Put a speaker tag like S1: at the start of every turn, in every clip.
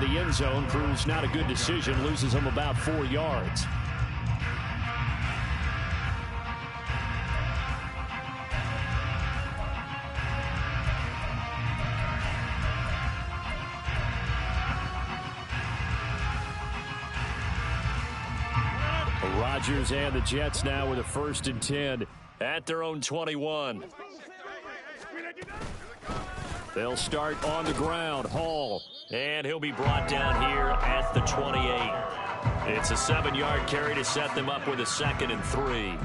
S1: of the end zone proves not a good decision, loses him about 4 yards. Rodgers and the Jets now with a 1st and 10 at their own 21. They'll start on the ground. Hall, and he'll be brought down here at the 28. It's a 7-yard carry to set them up with a 2nd and 3.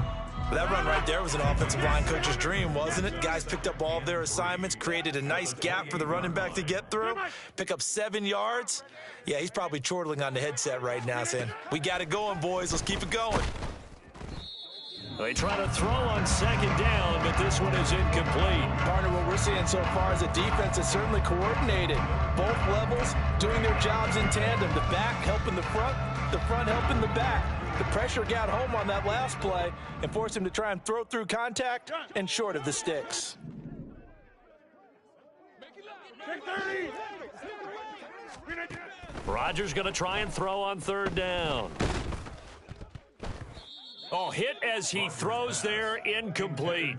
S2: That run right there was an offensive line coach's dream, wasn't it? Guys picked up all of their assignments, created a nice gap for the running back to get through, pick up 7 yards. Yeah, he's probably chortling on the headset right now saying, we got it going, boys. Let's keep it going.
S1: They try to throw on 2nd down, but this one is incomplete.
S2: Partner, what we're seeing so far is a defense is certainly coordinated. Both levels doing their jobs in tandem. The back helping the front helping the back. The pressure got home on that last play and forced him to try and throw through contact and short of the sticks.
S1: Rodgers going to try and throw on 3rd down. Oh, hit as he throws there, incomplete.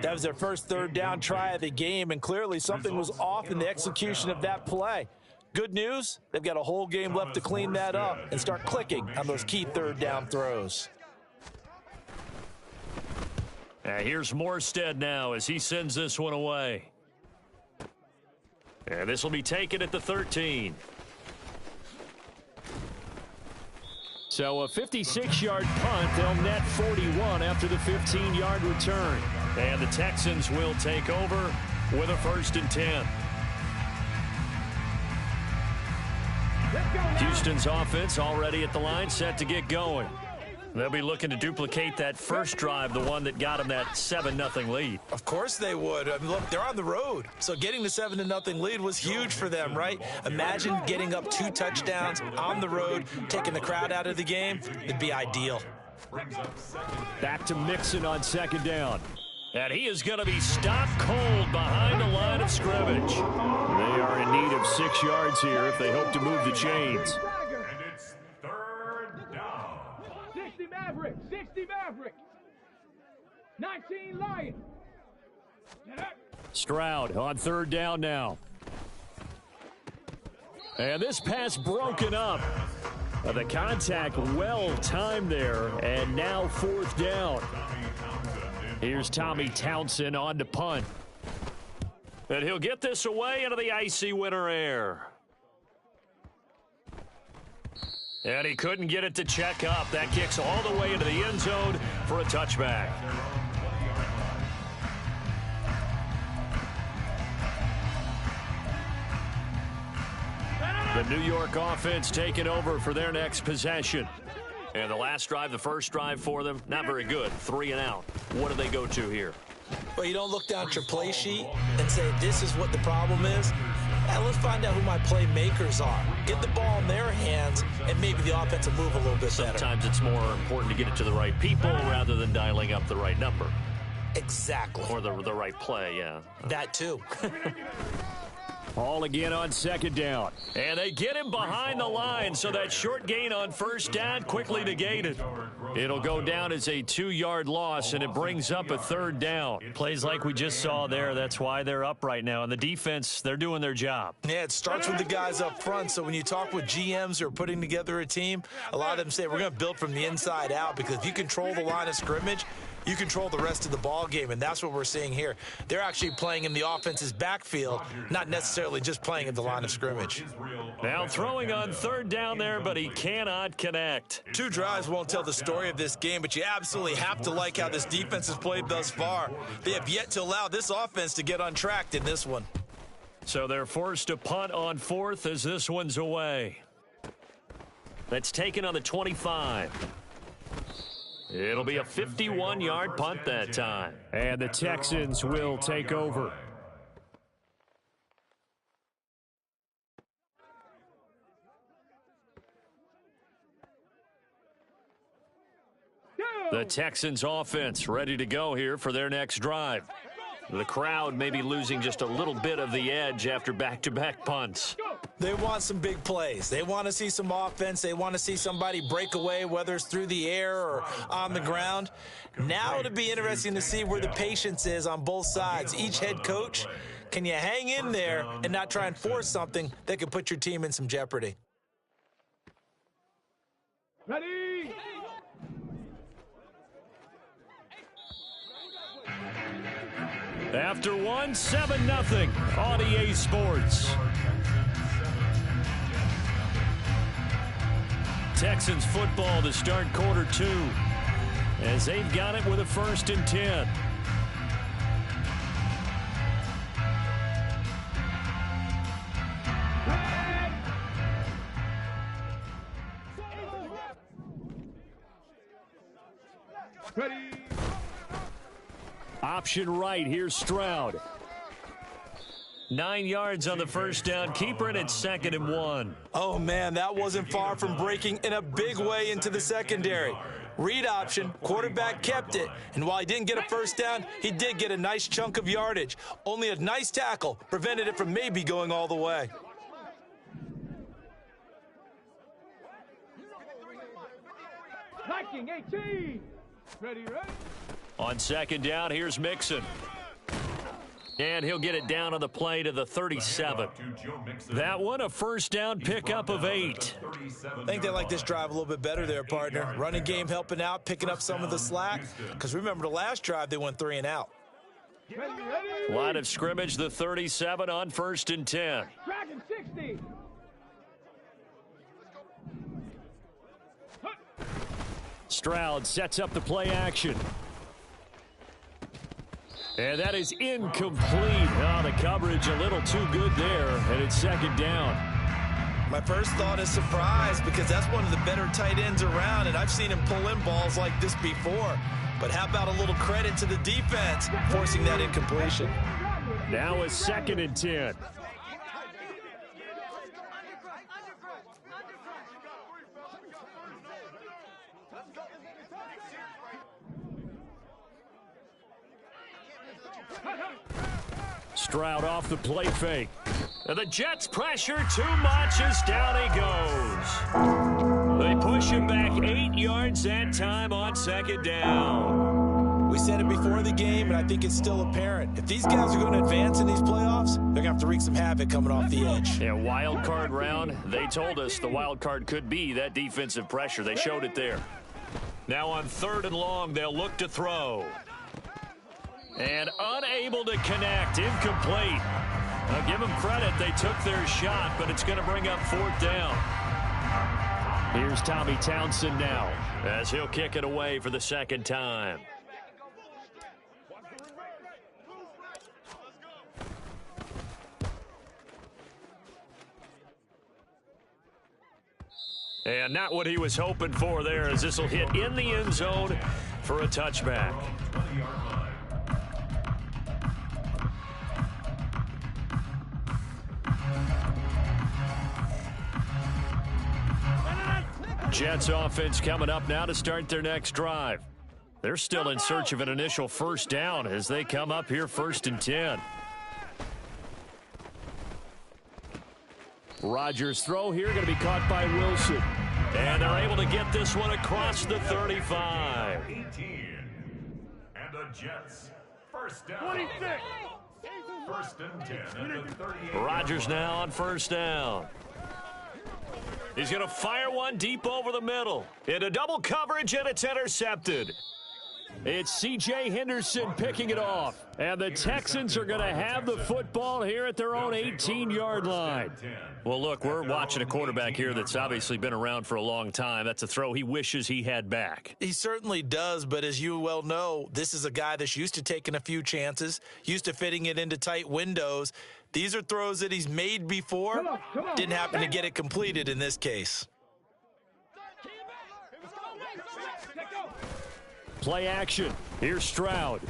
S2: That was their first 3rd down try of the game, and clearly something was off in the execution of that play. Good news, they've got a whole game left to clean that up and start clicking on those key 3rd down throws.
S1: Here's Morstead now as he sends this one away. And this will be taken at the 13. So a 56-yard punt. They'll net 41 after the 15-yard return. And the Texans will take over with a 1st and 10. Houston's offense already at the line, set to get going. They'll be looking to duplicate that first drive, the one that got them that 7-0 lead.
S2: Of course they would. I mean, look, they're on the road. So getting the 7-0 lead was huge for them, right? Imagine getting up 2 touchdowns on the road, taking the crowd out of the game. It'd be ideal.
S1: Back to Mixon on 2nd down. And he is going to be stopped cold behind the line of scrimmage. They are in need of 6 yards here if they hope to move the chains.
S3: And it's 3rd down. 60 Maverick, 60 Maverick. 19 Lion.
S1: Stroud on 3rd down now. And this pass broken up. The contact well timed there, and now 4th down. Here's Tommy Townsend on to punt. And he'll get this away into the icy winter air. And he couldn't get it to check up. That kicks all the way into the end zone for a touchback. The New York offense taking over for their next possession. And the last drive, the first drive for them, not very good. 3 and out. What do they go to here?
S2: Well, you don't look down at your play sheet and say, this is what the problem is. Let's find out who my playmakers are. Get the ball in their hands, and maybe the offense will move a little bit better.
S1: Sometimes it's more important to get it to the right people rather than dialing up the right number.
S2: Exactly.
S1: Or the right play, yeah.
S2: That too.
S1: Hall again on 2nd down. And they get him behind the line, so that short gain on 1st down quickly negated. It'll go down as a 2-yard loss, and it brings up a 3rd down. Plays like we just saw there. That's why they're up right now. And the defense, they're doing their job.
S2: Yeah, it starts with the guys up front. So when you talk with GMs who are putting together a team, a lot of them say we're going to build from the inside out, because if you control the line of scrimmage, you control the rest of the ball game, and that's what we're seeing here. They're actually playing in the offense's backfield, not necessarily just playing at the line of scrimmage.
S1: Now throwing on 3rd down there, but he cannot connect.
S2: 2 drives won't tell the story of this game, but you absolutely have to like how this defense has played thus far. They have yet to allow this offense to get untracked in this one.
S1: So they're forced to punt on 4th as this one's away. That's taken on the 25. It'll be a 51-yard punt that time. And the Texans will take over. The Texans offense ready to go here for their next drive. The crowd may be losing just a little bit of the edge after back-to-back punts.
S2: They want some big plays. They want to see some offense. They want to see somebody break away, whether it's through the air or on the ground. Now it'll be interesting to see where the patience is on both sides. Each head coach, can you hang in there and not try and force something that could put your team in some jeopardy?
S3: Ready?
S1: After one, 7-0 on EA Sports. Texans football to start quarter 2 as they've got it with a 1st and 10.
S3: Ready?
S1: Option right, here's Stroud. 9 yards on the first down. Keeper it at 2nd and 1.
S2: Oh, man, that wasn't far from breaking in a big way into the secondary. Read option, quarterback kept it, and while he didn't get a first down, he did get a nice chunk of yardage. Only a nice tackle prevented it from maybe going all the way.
S3: Liking 18. Ready, ready?
S1: On 2nd down, here's Mixon. And he'll get it down on the play to the 37. That one, a first down pickup of 8.
S2: I think they like this drive a little bit better there, partner. Running game helping out, picking up some of the slack. Because remember, the last drive, they went 3 and out.
S3: Ready, ready?
S1: Line of scrimmage, the 37 on 1st and 10.
S3: Dragon 60.
S1: Stroud sets up the play action. And that is incomplete. Oh, the coverage a little too good there, and it's 2nd down.
S2: My first thought is surprise because that's one of the better tight ends around, and I've seen him pull in balls like this before. But how about a little credit to the defense forcing that incompletion?
S1: Now it's 2nd and 10. Stroud off the play fake. And the Jets pressure too much as down he goes. They push him back 8 yards that time on 2nd down.
S2: We said it before the game, and I think it's still apparent. If these guys are going to advance in these playoffs, they're going to have to wreak some havoc coming off the edge.
S1: Yeah, wild card round. They told us the wild card could be that defensive pressure. They showed it there. Now on 3rd and long, they'll look to throw. And unable to connect, incomplete. I'll give them credit, they took their shot, but it's going to bring up 4th down. Here's Tommy Townsend now, as he'll kick it away for the 2nd time. And not what he was hoping for there, as this will hit in the end zone for a touchback. Jets offense coming up now to start their next drive. They're still in search of an initial first down as they come up here 1st and 10. Rodgers' throw here going to be caught by Wilson. And they're able to get this one across the 35.
S3: 18. And the Jets. First down. 26. 1st and 10 at the 38.
S1: Rodgers now on 1st down. He's going to fire one deep over the middle. Into double coverage, and it's intercepted. It's C.J. Henderson picking it off. And the Texans are going to have the football here at their own 18-yard line. Well, look, we're watching a quarterback here that's obviously been around for a long time. That's a throw he wishes he had back.
S2: He certainly does, but as you well know, this is a guy that's used to taking a few chances, used to fitting it into tight windows. These are throws that he's made before.
S3: Come on.
S2: Didn't happen to get it completed in this case.
S1: Play action. Here's Stroud.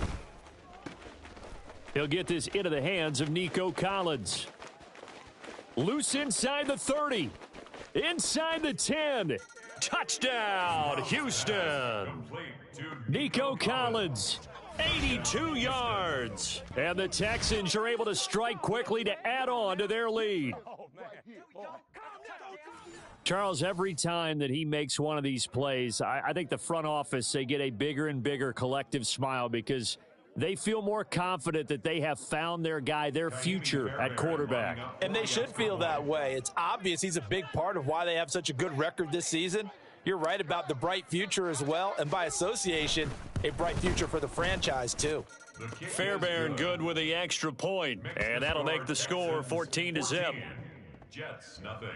S1: He'll get this into the hands of Nico Collins. Loose inside the 30. Inside the 10. Touchdown, Houston. Nico Collins, 82 yards. And the Texans are able to strike quickly to add on to their lead. Charles, every time that he makes one of these plays, I think the front office, they get a bigger and bigger collective smile because they feel more confident that they have found their guy, their future at quarterback.
S2: And they should feel that way. It's obvious he's a big part of why they have such a good record this season. You're right about the bright future as well, and by association, a bright future for the franchise too.
S1: Fairbairn good with the extra point, and that'll make the score 14-0.
S3: Jets, nothing.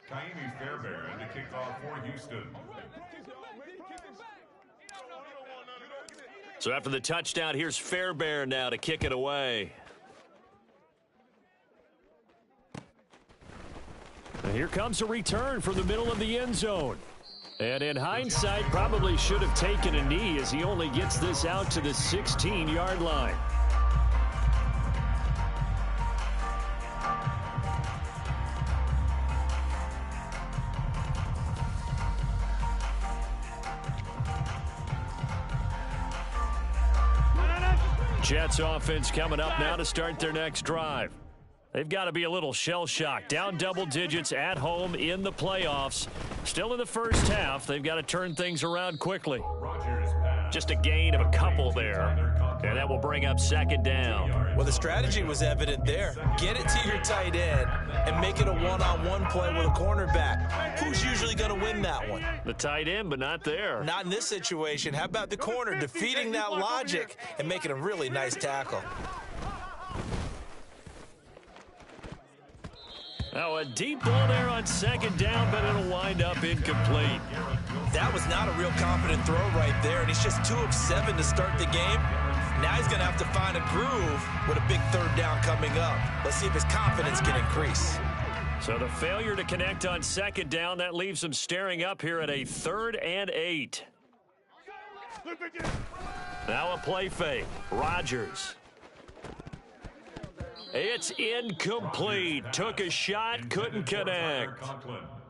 S3: Kaimi Fairbairn to kick off for Houston.
S1: So after the touchdown, here's Fairbairn now to kick it away. And here comes a return from the middle of the end zone. And in hindsight, probably should have taken a knee as he only gets this out to the 16-yard line. Jets offense coming up now to start their next drive. They've got to be a little shell-shocked. Down double digits at home in the playoffs. Still in the first half. They've got to turn things around quickly. Just a gain of a couple there. And that will bring up second down.
S2: Well, the strategy was evident there. Get it to your tight end and make it a one-on-one play with a cornerback. Who's usually going to win that one?
S1: The tight end, but not there.
S2: Not in this situation. How about the corner defeating that logic and making a really nice tackle?
S1: Now a deep ball there on second down, but it'll wind up incomplete.
S2: That was not a real confident throw right there, and he's just 2 of 7 to start the game. Now he's going to have to find a groove with a big third down coming up. Let's see if his confidence can increase.
S1: So the failure to connect on second down, that leaves him staring up here at a 3rd and 8. Now a play fake. Rodgers. It's incomplete. Took a shot, couldn't connect.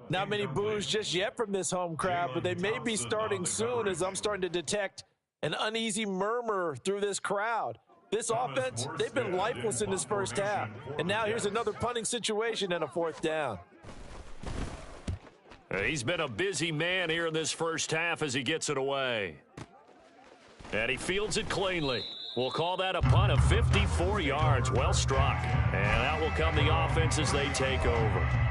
S2: Not many boos just yet from this home crowd, but they may be starting soon as I'm starting to detect an uneasy murmur through this crowd. This offense, they've been lifeless in this first half. And now here's another punting situation and a 4th down.
S1: He's been a busy man here in this first half as he gets it away. And he fields it cleanly. We'll call that a punt of 54 yards. Well struck. And out will come the offense as they take over.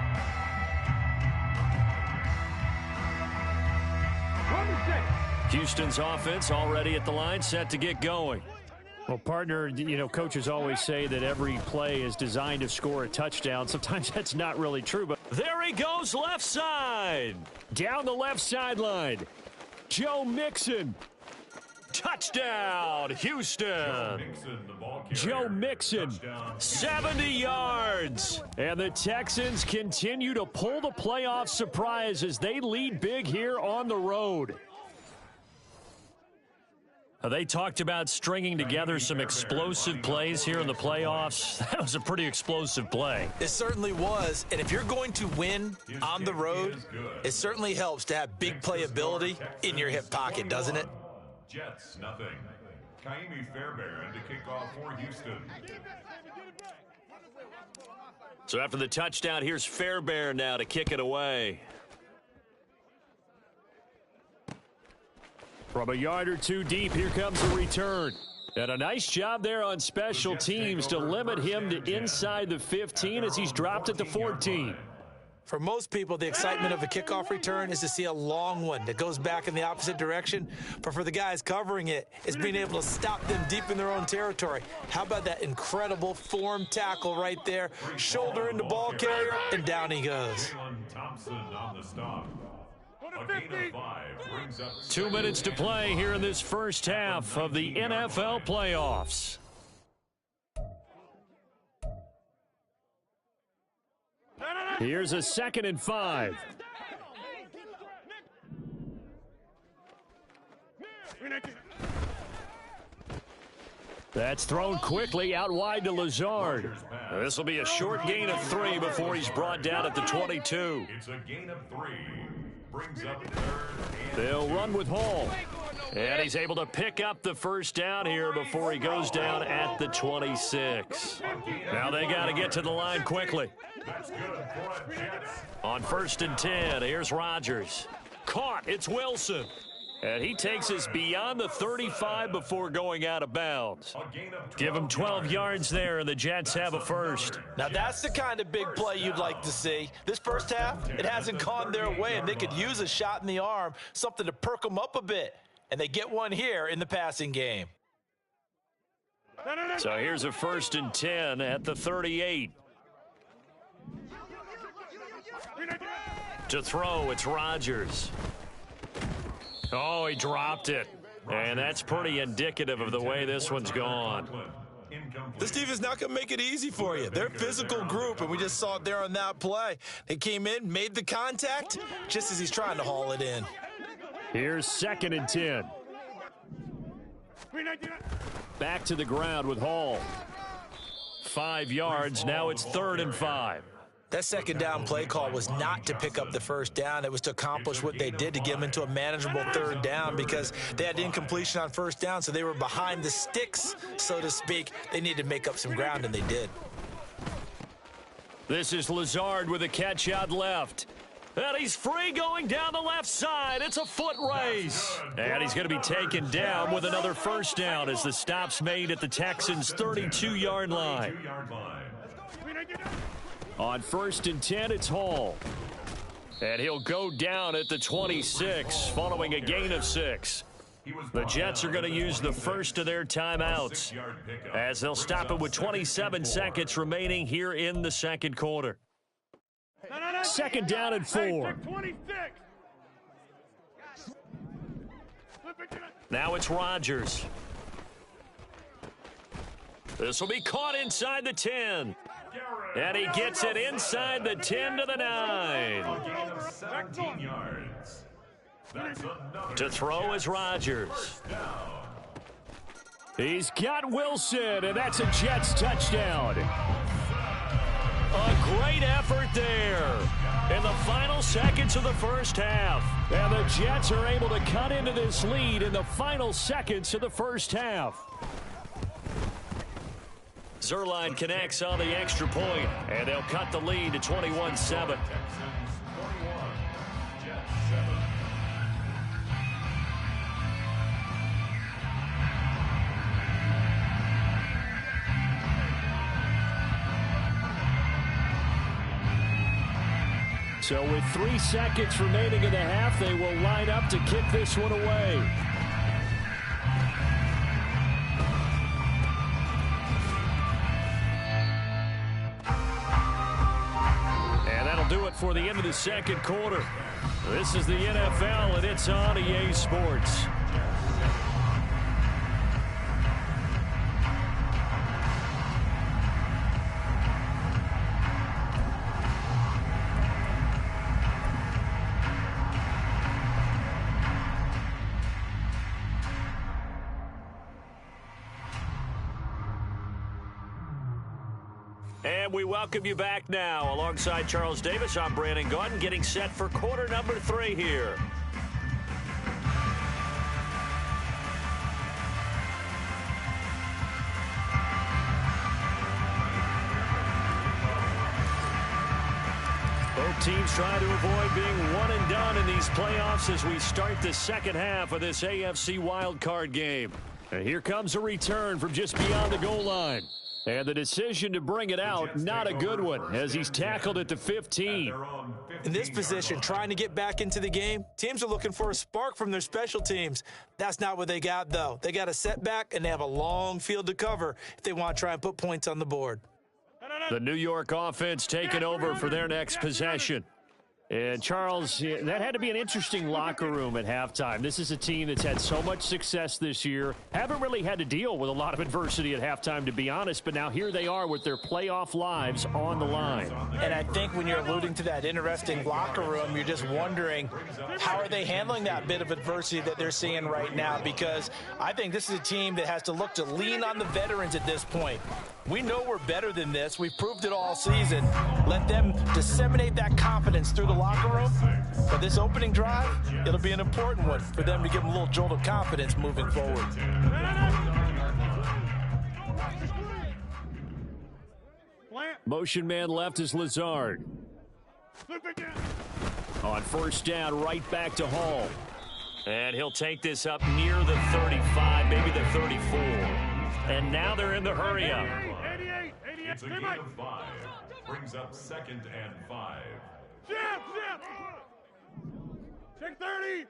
S1: Houston's offense already at the line, set to get going. Well, partner, you know, coaches always say that every play is designed to score a touchdown. Sometimes that's not really true, but there he goes left side. Down the left sideline. Joe Mixon. Touchdown, Houston. Joe Mixon, 70 yards. And the Texans continue to pull the playoff surprise as they lead big here on the road. They talked about stringing together some explosive plays here in the playoffs. That was a pretty explosive play.
S2: It certainly was. And if you're going to win on the road, it certainly helps to have big playability in your hip pocket, doesn't it?
S3: Jets, nothing. Kaimi Fairbairn to kick off for Houston.
S1: So after the touchdown, here's Fairbairn now to kick it away. From a yard or two deep, here comes a return. And a nice job there on special teams to limit him to inside the 15 as he's dropped at the 14.
S2: For most people, the excitement of a kickoff return is to see a long one that goes back in the opposite direction. But for the guys covering it, it's being able to stop them deep in their own territory. How about that incredible form tackle right there? Shoulder into ball carrier, and down he goes.
S3: Thompson on the stop.
S1: 2 minutes to play here in this first half of the NFL playoffs. Here's a 2nd and 5. That's thrown quickly out wide to Lazard. This will be a short gain of 3 before he's brought down at the 22.
S3: It's a gain of 3. brings up third.
S1: They'll run with Hall. And he's able to pick up the first down here before he goes down at the 26. Now they got to get to the line quickly.
S3: That's good for the Jets.
S1: On 1st and 10, here's Rodgers. Caught, it's Wilson. And he takes us beyond the 35 before going out of bounds. Give him 12 yards there, and the Jets have a first.
S2: Now, that's the kind of big play you'd like to see. This first half, it hasn't gone their way, and they could use a shot in the arm, something to perk them up a bit. And they get one here in the passing game.
S1: So here's a 1st and 10 at the 38. To throw, it's Rodgers. Oh, he dropped it. And that's pretty indicative of the way this one's gone.
S2: This defense not going to make it easy for you. They're a physical group, and we just saw it there on that play. They came in, made the contact, just as he's trying to haul it in.
S1: Here's 2nd and 10. Back to the ground with Hall. 5 yards. Now it's 3rd and 5.
S2: That second down play call was not to pick up the first down. It was to accomplish what they did to get them into a manageable 3rd down because they had incompletion on 1st down, so they were behind the sticks, so to speak. They needed to make up some ground, and they did.
S1: This is Lazard with a catch out left. And he's free going down the left side. It's a foot race. And he's going to be taken down with another first down as the stop's made at the Texans' 32-yard line. On 1st and 10, it's Hall. And he'll go down at the 26 following a gain of 6. The Jets are going to use the first of their timeouts as they'll stop it with 27 seconds remaining here in the second quarter. 2nd down and 4. Now it's Rodgers. This will be caught inside the 10. And he gets it inside the 10 to the 9.
S3: 17 yards.
S1: To throw is Rodgers. He's got Wilson, and that's a Jets touchdown. A great effort there in the final seconds of the first half. And the Jets are able to cut into this lead in the final seconds of the first half. Zuerlein connects on the extra point, and they'll cut the lead to 21-7. So with 3 seconds remaining in the half, they will line up to kick this one away. And that'll do it for the end of the second quarter. This is the NFL, and it's on EA Sports. And we welcome you back now. Alongside Charles Davis, I'm Brandon Gaudin, getting set for quarter number 3 here. Both teams trying to avoid being one and done in these playoffs as we start the second half of this AFC wildcard game. And here comes a return from just beyond the goal line. And the decision to bring it out, not a good one, as he's tackled at the 15.
S2: In this position, trying to get back into the game, teams are looking for a spark from their special teams. That's not what they got, though. They got a setback, and they have a long field to cover if they want to try and put points on the board.
S1: The New York offense taking over for their next possession. And, Charles, that had to be an interesting locker room at halftime. This is a team that's had so much success this year. Haven't really had to deal with a lot of adversity at halftime, to be honest. But now here they are with their playoff lives on the line.
S2: And I think when you're alluding to that interesting locker room, you're just wondering, how are they handling that bit of adversity that they're seeing right now? Because I think this is a team that has to look to lean on the veterans at this point. We know we're better than this. We've proved it all season. Let them disseminate that confidence through the locker room. But this opening drive, it'll be an important one for them to give them a little jolt of confidence moving forward.
S1: Motion man left is Lazard. On first down, right back to Hall. And he'll take this up near the 35, maybe the 34. And now they're in the hurry up.
S3: It's a gain of 5. Brings up 2nd and 5.
S4: Check 30.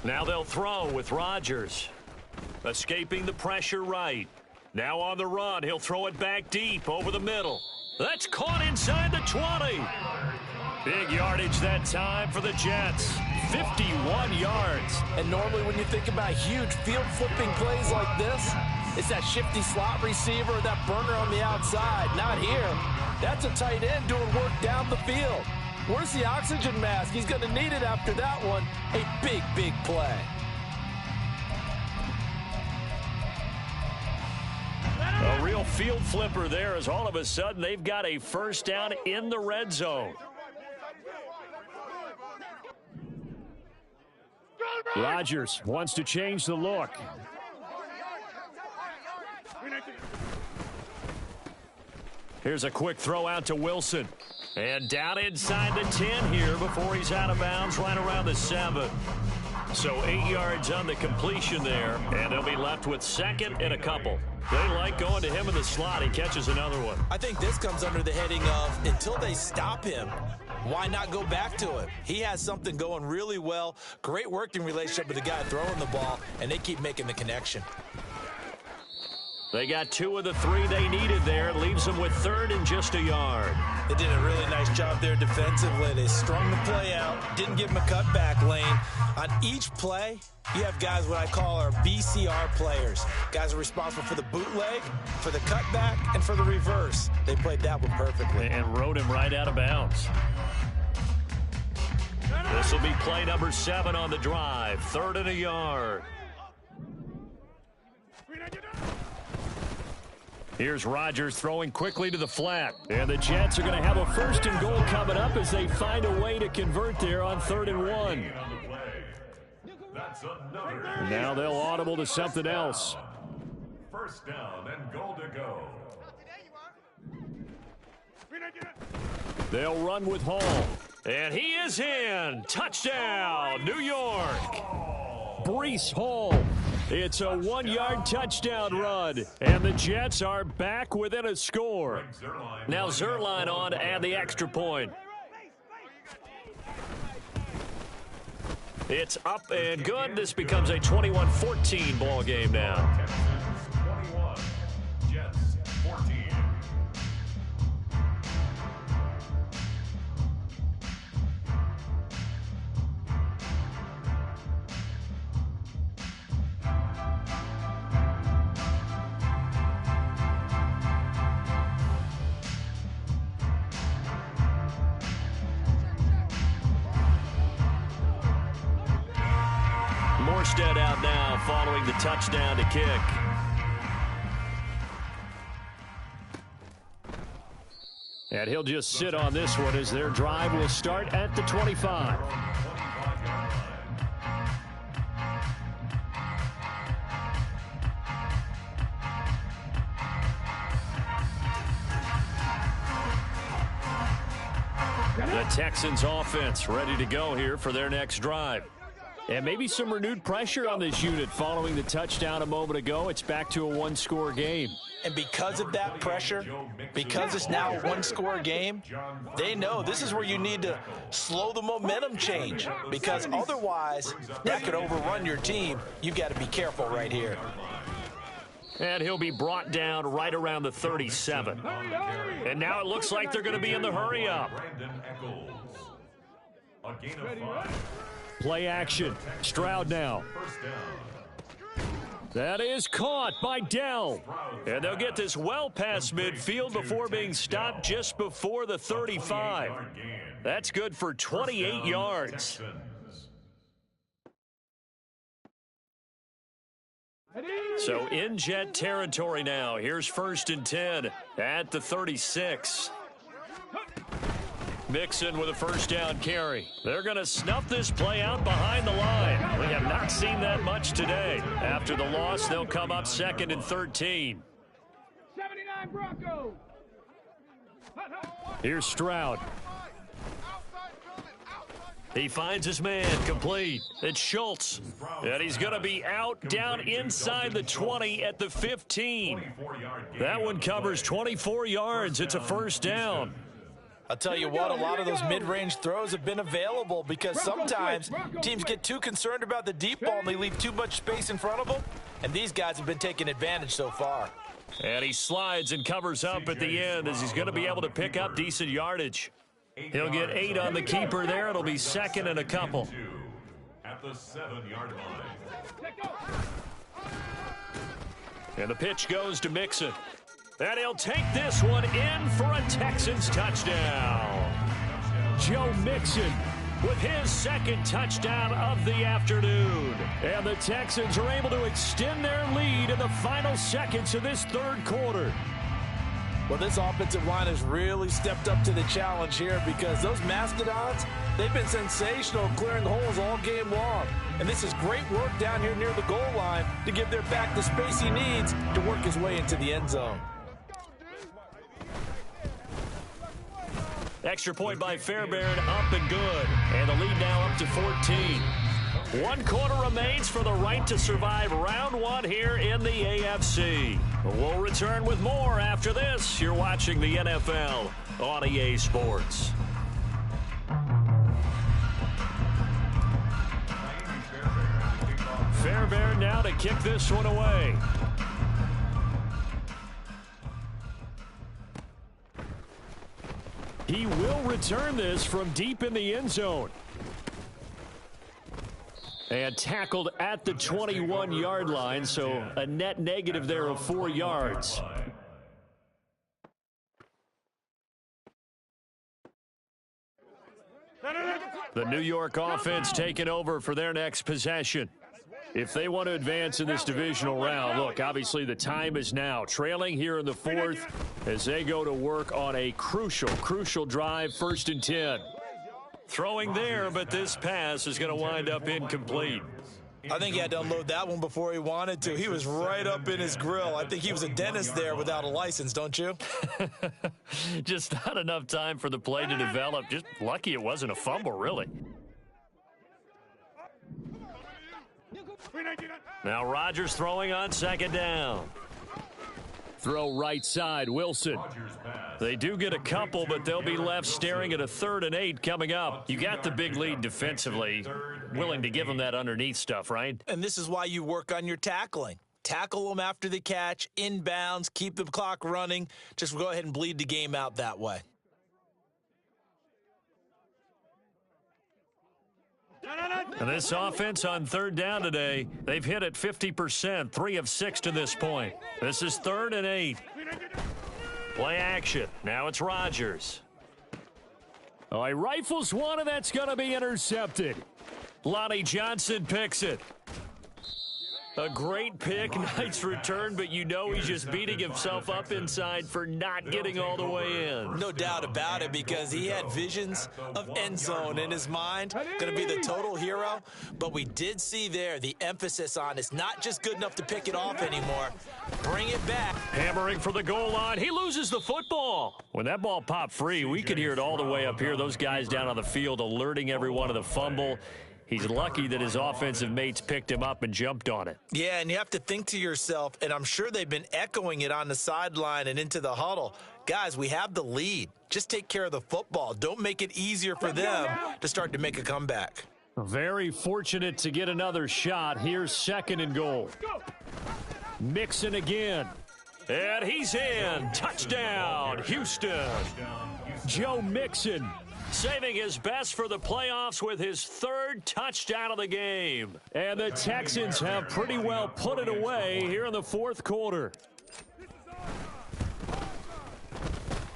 S1: Now they'll throw with Rodgers. Escaping the pressure right. Now on the run, he'll throw it back deep over the middle. That's caught inside the 20. Big yardage that time for the Jets. 51 yards.
S2: And normally when you think about huge field flipping plays like this, it's that shifty slot receiver, that burner on the outside. Not here. That's a tight end doing work down the field. Where's the oxygen mask? He's going to need it after that one. A big, big play.
S1: A real field flipper there as all of a sudden they've got a first down in the red zone. Rodgers wants to change the look. Here's a quick throw out to Wilson. And down inside the 10 here before he's out of bounds right around the 7. So 8 yards on the completion there, and they'll be left with 2nd and a couple. They like going to him in the slot. He catches another one.
S2: I think this comes under the heading of until they stop him, why not go back to him? He has something going really well. Great working relationship with the guy throwing the ball, and they keep making the connection.
S1: They got 2 of the 3 they needed there. It leaves them with 3rd and just a yard.
S2: They did a really nice job there defensively. They strung the play out, didn't give him a cutback lane. On each play, you have guys what I call our BCR players. Guys are responsible for the bootleg, for the cutback, and for the reverse. They played that one perfectly.
S1: And rode him right out of bounds. This will be play number 7 on the drive. 3rd and a yard. Here's Rodgers throwing quickly to the flat. And the Jets are going to have a 1st and goal coming up as they find a way to convert there on 3rd and 1. Now they'll audible to something else.
S3: 1st down and goal to go.
S1: They'll run with Hall. And he is in. Touchdown, New York. Breece Hall. It's a 1-yard touchdown run, and the Jets are back within a score. Now Zuerlein on to add the extra point. It's up and good. This becomes a 21-14 ball game now.
S3: 21, Jets 14.
S1: Morstead out now following the touchdown to kick. And he'll just sit on this one as their drive will start at the 25. The Texans offense ready to go here for their next drive. And maybe some renewed pressure on this unit following the touchdown a moment ago. It's back to a 1-score game.
S2: And because of that pressure, because it's now a 1-score game, they know this is where you need to slow the momentum change, because otherwise that could overrun your team. You've got to be careful right here.
S1: And he'll be brought down right around the 37. And now it looks like they're going to be in the hurry up.
S3: A gain of 5.
S1: Play action. Stroud now. That is caught by Dell. And they'll get this well past midfield before being stopped just before the 35. That's good for 28 yards. So in Jet territory now. Here's 1st and 10 at the 36. Mixon with a first down carry. They're going to snuff this play out behind the line. We have not seen that much today. After the loss, they'll come up 2nd and 13.
S4: 79 Broncos.
S1: Here's Stroud. He finds his man, complete. It's Schultz. And he's going to be out down inside the 20 at the 15. That one covers 24 yards. It's a first down.
S2: I'll tell you what, a lot of those mid-range throws have been available because sometimes teams get too concerned about the deep ball and they leave too much space in front of them, and these guys have been taking advantage so far.
S1: And he slides and covers up at the end as he's going to be able to pick up decent yardage. He'll get 8 on the keeper there. It'll be 2nd and a couple.
S3: At the 7-yard line.
S1: And the pitch goes to Mixon. And he'll take this one in for a Texans touchdown. Joe Mixon with his 2nd touchdown of the afternoon. And the Texans are able to extend their lead in the final seconds of this 3rd quarter.
S2: Well, this offensive line has really stepped up to the challenge here because those Mastodons, they've been sensational clearing holes all game long. And this is great work down here near the goal line to give their back the space he needs to work his way into the end zone.
S1: Extra point by Fairbairn, up and good. And the lead now up to 14. 1 quarter remains for the right to survive round 1 here in the AFC. We'll return with more after this. You're watching the NFL on EA Sports. Fairbairn now to kick this one away. He will return this from deep in the end zone. And tackled at the 21-yard line, so a net negative there of 4 yards. The New York offense taking over for their next possession. If they want to advance in this divisional round, look, obviously the time is now. Trailing here in the 4th as they go to work on a crucial drive, 1st and 10. Throwing there, but this pass is going to wind up incomplete.
S2: I think he had to unload that one before he wanted to. He was right up in his grill. I think he was a dentist there without a license, don't you?
S1: Just not enough time for the play to develop. Just lucky it wasn't a fumble, really. Now Rodgers throwing on 2nd down. Throw right side, Wilson. They do get a couple, but they'll be left staring at a 3rd and 8 coming up. You got the big lead defensively. Willing to give them that underneath stuff, right?
S2: And this is why you work on your tackling. Tackle them after the catch, inbounds, keep the clock running. Just go ahead and bleed the game out that way.
S1: And this offense on 3rd down today, they've hit it 50%, 3 of 6 to this point. This is 3rd and 8. Play action. Now it's Rodgers. Oh, he rifles one, and that's going to be intercepted. Lonnie Johnson picks it. A great pick, nice return, but you know he's just beating himself up inside for not getting all the way in.
S2: No doubt about it, because he had visions of end zone in his mind. Going to be the total hero. But we did see there the emphasis on it's not just good enough to pick it off anymore. Bring it back.
S1: Hammering for the goal line. He loses the football. When that ball popped free, we could hear it all the way up here. Those guys down on the field alerting everyone of the fumble. He's lucky that his offensive mates picked him up and jumped on it.
S2: Yeah, and you have to think to yourself, and I'm sure they've been echoing it on the sideline and into the huddle. Guys, we have the lead. Just take care of the football. Don't make it easier for them to start to make a comeback.
S1: Very fortunate to get another shot. Here's 2nd and goal. Mixon again. And he's in. Touchdown, Houston. Joe Mixon saving his best for the playoffs with his 3rd touchdown of the game. And the Texans have pretty well put it away here in the 4th quarter.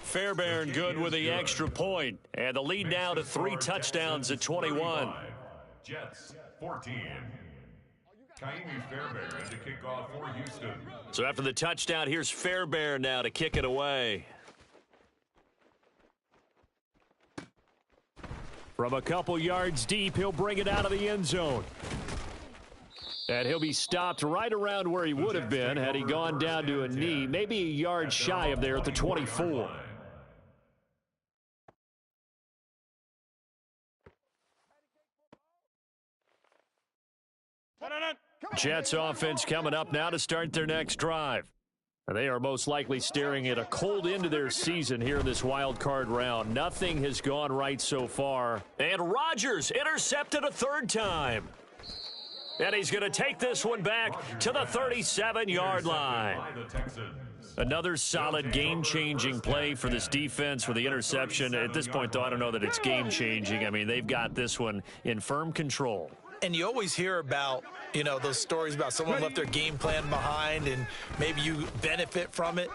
S1: Fairbairn good with the extra point. And the lead now to 3 touchdowns at 21.
S3: Jets 14. Kaimi Fairbairn to kick off for Houston.
S1: So after the touchdown, here's Fairbairn now to kick it away. From a couple yards deep, he'll bring it out of the end zone. And he'll be stopped right around where he would have been had he gone down to a knee, maybe a yard shy of there at the 24. Jets offense coming up now to start their next drive. They are most likely staring at a cold end to their season here in this wild card round. Nothing has gone right so far. And Rodgers intercepted a third time. And he's going to take this one back to the 37-yard line. Another solid game-changing play for this defense with the interception. At this point, though, I don't know that it's game-changing. I mean, they've got this one in firm control.
S2: And you always hear about, those stories about someone left their game plan behind and maybe you benefit from it.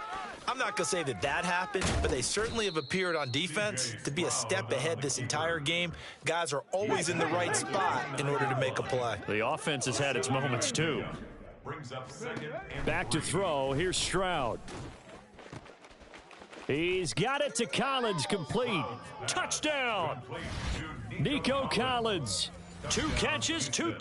S2: I'm not going to say that happened, but they certainly have appeared on defense to be a step ahead this entire game. Guys are always in the right spot in order to make a play.
S1: The offense has had its moments, too. Back to throw. Here's Stroud. He's got it to Collins, complete. Touchdown! Nico Collins. 2 catches, 2